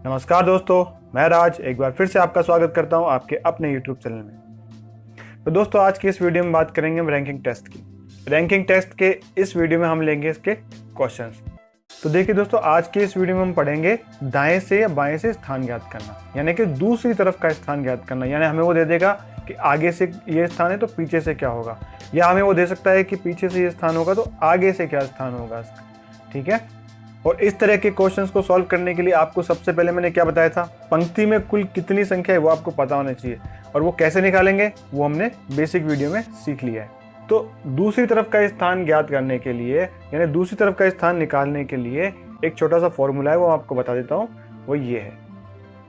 नमस्कार दोस्तों, मैं राज एक बार फिर से आपका स्वागत करता हूं आपके अपने YouTube चैनल में। तो दोस्तों, आज की इस वीडियो में बात करेंगे हम रैंकिंग टेस्ट की। रैंकिंग टेस्ट के इस वीडियो में हम लेंगे इसके क्वेश्चंस। तो देखिए दोस्तों, आज की इस वीडियो में हम पढ़ेंगे दाएं से या बाएं से स्थान ज्ञात करना, यानी कि दूसरी तरफ का स्थान ज्ञात करना। यानी हमें वो दे देगा कि आगे से ये स्थान है तो पीछे से क्या होगा, या हमें वो दे सकता है कि पीछे से ये स्थान होगा तो आगे से क्या स्थान होगा इसका। ठीक है, और इस तरह के क्वेश्चंस को सॉल्व करने के लिए आपको सबसे पहले मैंने क्या बताया था, पंक्ति में कुल कितनी संख्या है वो आपको पता होना चाहिए, और वो कैसे निकालेंगे वो हमने बेसिक वीडियो में सीख लिया है। तो दूसरी तरफ का स्थान ज्ञात करने के लिए, यानी दूसरी तरफ का स्थान निकालने के लिए एक छोटा सा फॉर्मूला है, वो आपको बता देता हूँ। वो ये है,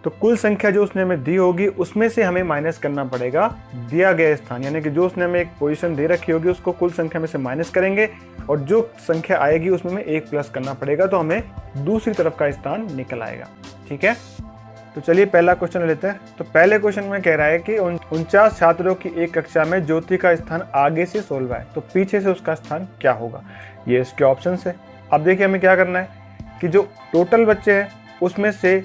तो कुल संख्या जो उसने हमें दी होगी उसमें से हमें माइनस करना पड़ेगा दिया गया स्थान, यानी कि जो उसने हमें एक पोजीशन दे रखी होगी उसको कुल संख्या में से माइनस करेंगे और जो संख्या आएगी उसमें हमें एक प्लस करना पड़ेगा, तो हमें दूसरी तरफ का स्थान निकल आएगा। ठीक है, तो चलिए पहला क्वेश्चन लेते हैं। तो पहले क्वेश्चन में कह रहा है कि 49 छात्रों की एक कक्षा में ज्योति का स्थान आगे से 16 है, तो पीछे से उसका स्थान क्या होगा। ये इसके ऑप्शन है। अब देखिए हमें क्या करना है कि जो टोटल बच्चे हैं उसमें से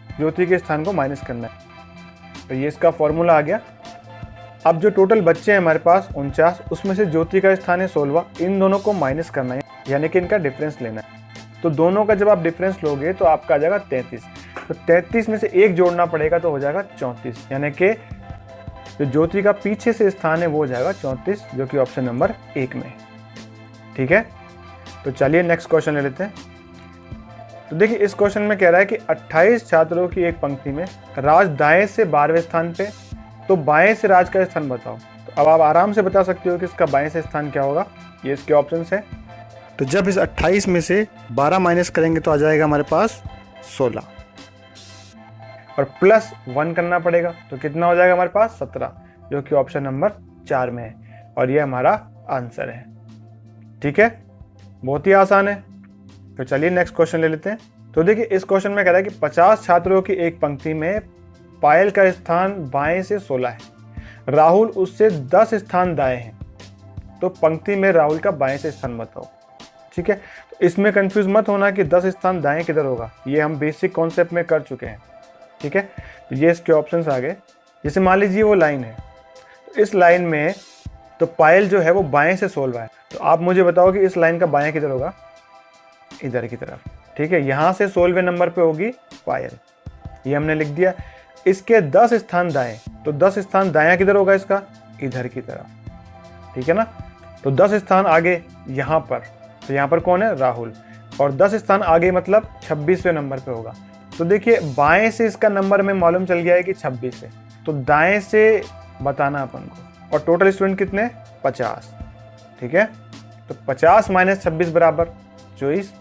ज्योति के स्थान को माइनस करना है। तो ये इसका फॉर्मूला आ गया। अब जो टोटल बच्चे हैं हमारे पास 49, उसमें से ज्योति का स्थान है 16, इन दोनों को माइनस करना है, यानी कि इनका डिफरेंस लेना है। तो दोनों का जब आप डिफरेंस लोगे तो आपका आ जाएगा 33। तो 33 में से एक जोड़ना पड़ेगा तो हो जाएगा 34, यानी कि जो ज्योति का पीछे से स्थान है वो हो जाएगा 34, जो कि ऑप्शन नंबर 1 में। ठीक है, तो चलिए नेक्स्ट क्वेश्चन ले लेते हैं। तो देखिए इस क्वेश्चन में कह रहा है कि 28 छात्रों की एक पंक्ति में राज दाएं से 12वें स्थान पे, तो बाएं से राज का स्थान बताओ। तो अब आप आराम से बता सकते हो कि इसका बाएं से स्थान क्या होगा। ये इसके ऑप्शन है। तो जब इस 28 में से 12 माइनस करेंगे तो आ जाएगा हमारे पास 16, और प्लस 1 करना पड़ेगा तो कितना हो जाएगा हमारे पास 17, जो कि ऑप्शन नंबर 4 में है, और ये हमारा आंसर है। ठीक है, बहुत ही आसान है। तो चलिए नेक्स्ट क्वेश्चन ले लेते हैं। तो देखिए इस क्वेश्चन में कह रहा है कि 50 छात्रों की एक पंक्ति में पायल का स्थान बाएं से 16 है, राहुल उससे 10 स्थान दाएं हैं, तो पंक्ति में राहुल का बाएं से स्थान बताओ। ठीक है, तो इसमें कंफ्यूज मत होना कि 10 स्थान दाएं किधर होगा, ये हम बेसिक कॉन्सेप्ट में कर चुके हैं। ठीक है, तो ये इसके ऑप्शंस आ गए। जैसे मान लीजिए वो लाइन है, तो इस लाइन में तो पायल जो है वो बाएं से 16 है, तो आप मुझे बताओ कि इस लाइन का बाएं किधर होगा, इधर की तरफ। ठीक है, यहां से 16वें नंबर पे होगी पायल, ये हमने लिख दिया। इसके 10 स्थान दाएं, तो 10 स्थान दाया किधर होगा इसका, इधर की तरफ। ठीक है ना, तो 10 स्थान आगे यहाँ पर, तो यहाँ पर कौन है, राहुल, और 10 स्थान आगे मतलब 26वें नंबर पे होगा। तो देखिए बाएं से इसका नंबर में मालूम चल गया है कि 26 है, तो दाएं से बताना अपन को। और टोटल स्टूडेंट कितने, 50। ठीक है, तो 50 माइनस 26 बराबर 24,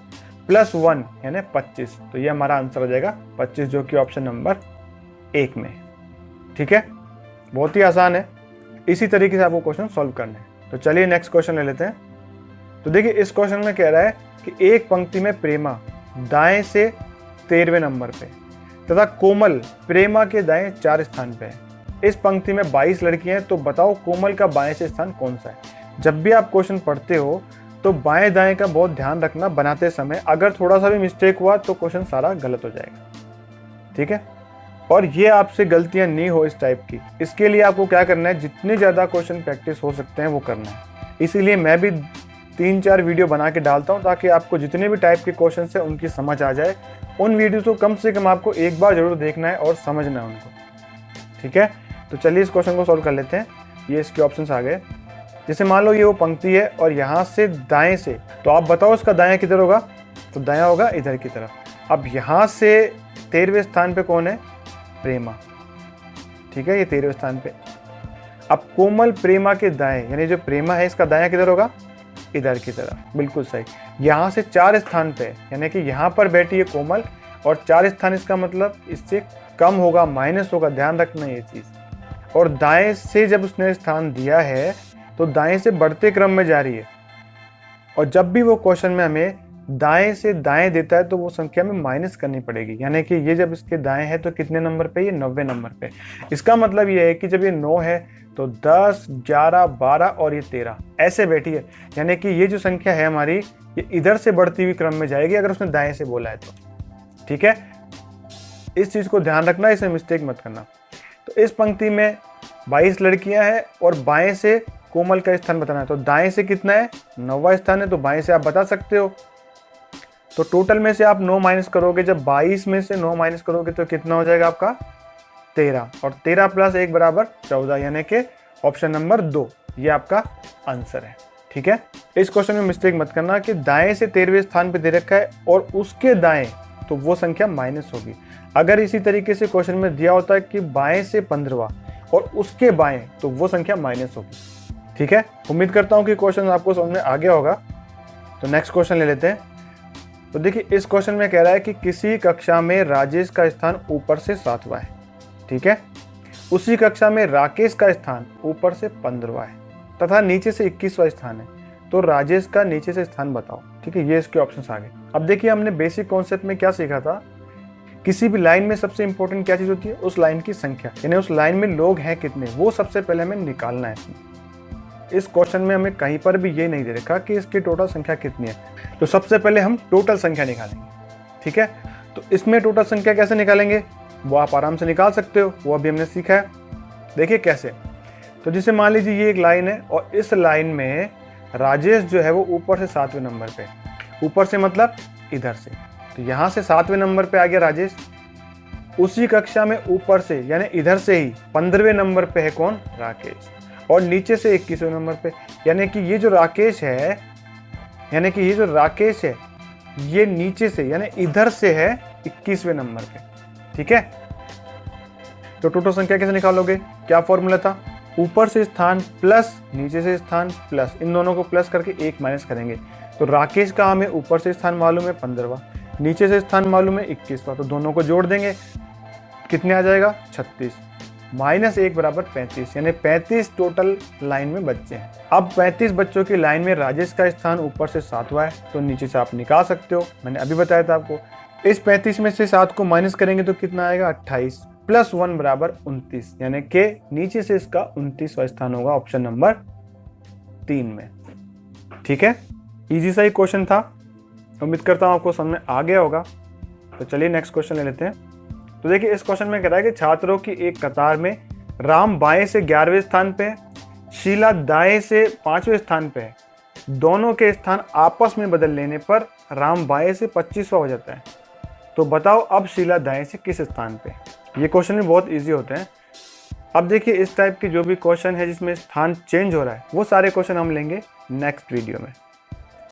प्लस 1 यानी 25, तो ये हमारा आंसर हो जाएगा 25, जो कि ऑप्शन नंबर 1 में। ठीक है, बहुत ही आसान है। इसी तरीके से आपको क्वेश्चन सॉल्व करना है। तो चलिए नेक्स्ट क्वेश्चन ले लेते हैं। तो देखिए इस क्वेश्चन में कह रहा है कि एक पंक्ति में प्रेमा दाएं से 13वें नंबर पे तथा कोमल प्रेमा के दाएं 4 स्थान पे है। इस पंक्ति में 22 लड़कियां हैं, तो बताओ कोमल का बाएं से स्थान कौन सा है। जब भी आप क्वेश्चन पढ़ते हो तो बाएं दाएं का बहुत ध्यान रखना बनाते समय, अगर थोड़ा सा भी मिस्टेक हुआ तो क्वेश्चन सारा गलत हो जाएगा। ठीक है, और ये आपसे गलतियां नहीं हो इस टाइप की, इसके लिए आपको क्या करना है, जितने ज़्यादा क्वेश्चन प्रैक्टिस हो सकते हैं वो करना है। इसीलिए मैं भी 3-4 वीडियो बना के डालता हूँ, ताकि आपको जितने भी टाइप के क्वेश्चन है उनकी समझ आ जाए। उन वीडियोज़ को कम से कम आपको एक बार जरूर देखना है और समझना है उनको। ठीक है, तो चलिए इस क्वेश्चन को सॉल्व कर लेते हैं। ये इसके ऑप्शन आ गए। जैसे मान लो ये वो पंक्ति है और यहाँ से दाएं से, तो आप बताओ इसका दायां किधर होगा, तो दायां होगा इधर की तरफ। अब यहाँ से 13वें स्थान पे कौन है, प्रेमा। ठीक है, ये 13वें स्थान पे। अब कोमल प्रेमा के दाएं, यानी जो प्रेमा है इसका दायां किधर होगा, इधर की तरफ। बिल्कुल सही। यहाँ से 4 स्थान पे, यानी कि यहाँ पर बैठी है कोमल, और 4 स्थान इसका मतलब इससे कम होगा, माइनस होगा, ध्यान रखना ये चीज़। और दाएं से जब उसने स्थान दिया है तो दाएं से बढ़ते क्रम में जा रही है, और जब भी वो क्वेश्चन में हमें दाएं से दाएं देता है तो वो संख्या में माइनस करनी पड़ेगी। यानी कि ये जब इसके दाएं है तो कितने नंबर पे, ये 90वें नंबर पे। इसका मतलब ये है कि जब ये 9 है तो 10, 11, 12 और ये 13 ऐसे बैठी है। यानी कि ये जो संख्या है हमारी, ये इधर से बढ़ती हुई क्रम में जाएगी अगर उसने दाएं से बोला है तो। ठीक है, इस चीज़ को ध्यान रखना, इसमें मिस्टेक मत करना। तो इस पंक्ति में 22 लड़कियां हैं और बाएं से कोमल का स्थान बताना है। तो दाएं से कितना है, 9वां स्थान है, तो बाएं से आप बता सकते हो। तो टोटल में से आप 9 माइनस करोगे, जब 22 में से 9 माइनस करोगे तो कितना हो जाएगा आपका 13, और 13 प्लस 1 बराबर 14, यानी कि ऑप्शन नंबर 2 ये आपका आंसर है। ठीक है, इस क्वेश्चन में मिस्टेक मत करना कि दाएं से 13वें स्थान पे दे रखा है और उसके दाएं, तो वो संख्या माइनस होगी। अगर इसी तरीके से क्वेश्चन में दिया होता है कि बाएं से 15वां और उसके बाएं, तो वो संख्या माइनस होगी। ठीक है, उम्मीद करता हूं कि क्वेश्चन आपको समझ में आ गया होगा। तो नेक्स्ट क्वेश्चन ले लेते हैं। तो देखिए, इस क्वेश्चन में कह रहा है कि किसी कक्षा में राजेश का स्थान ऊपर से 7वां है। ठीक है, उसी कक्षा में राकेश का स्थान ऊपर से 15वां है तथा नीचे से 21वां स्थान है। तो राजेश का नीचे से स्थान बताओ। ठीक है, ये इसके ऑप्शंस आ गए। अब देखिए, हमने बेसिक कॉन्सेप्ट में क्या सीखा था, किसी भी लाइन में सबसे इंपॉर्टेंट क्या चीज होती है, उस लाइन की संख्या, यानी उस लाइन में लोग हैं कितने, वो सबसे पहले हमें निकालना है। इस क्वेश्चन में हमें कहीं पर भी ये नहीं दे रखा कि इसकी टोटल संख्या कितनी है, तो सबसे पहले हम टोटल संख्या निकालेंगे। ठीक है, तो इसमें टोटल संख्या कैसे निकालेंगे वो आप आराम से निकाल सकते हो, वो अभी हमने सीखा है। देखिए कैसे, तो जैसे मान लीजिए ये एक लाइन है और इस लाइन में राजेश जो है वो ऊपर से 7वें नंबर पे, ऊपर से मतलब इधर से, तो यहाँ से 7वें नंबर पे आ गया राजेश। उसी कक्षा में ऊपर से यानी इधर से ही 15वें नंबर पे है कौन, राकेश, और नीचे से 21वें नंबर पे, यानी कि ये जो राकेश है, यानी कि ये जो राकेश है ये नीचे से यानी इधर से है 21वें नंबर पे। ठीक है, तो टोटल संख्या कैसे निकालोगे, क्या फॉर्मूला था, ऊपर से स्थान प्लस नीचे से स्थान प्लस, इन दोनों को प्लस करके 1 माइनस करेंगे। तो राकेश का हमें ऊपर से स्थान मालूम है 15वां, नीचे से स्थान मालूम है 21वां, तो दोनों को जोड़ देंगे, कितने आ जाएगा 36, माइनस 1 बराबर 35, यानी 35 टोटल लाइन में बच्चे हैं। अब 35 बच्चों की लाइन में राजेश का स्थान ऊपर से 7वां है, तो नीचे से आप निकाल सकते हो, मैंने अभी बताया था आपको। इस 35 में से 7 को माइनस करेंगे तो कितना आएगा 28, प्लस 1 बराबर 29, यानी कि नीचे से इसका 29वां स्थान होगा ऑप्शन नंबर 3 में। ठीक है, इजी सा ही क्वेश्चन था, उम्मीद करता हूँ आपको समझ में आ गया होगा। तो चलिए नेक्स्ट क्वेश्चन ले लेते हैं। तो देखिए, इस क्वेश्चन में कह रहा है कि छात्रों की एक कतार में राम बाएं से 11वें स्थान पे है, शीला दाएं से 5वें स्थान पे है, दोनों के स्थान आपस में बदल लेने पर राम बाएं से 25वां हो जाता है। तो बताओ अब शीला दाएं से किस स्थान पे। ये क्वेश्चन भी बहुत इजी होते हैं। अब देखिए, इस टाइप के जो भी क्वेश्चन है जिसमें स्थान चेंज हो रहा है, वो सारे क्वेश्चन हम लेंगे नेक्स्ट वीडियो में।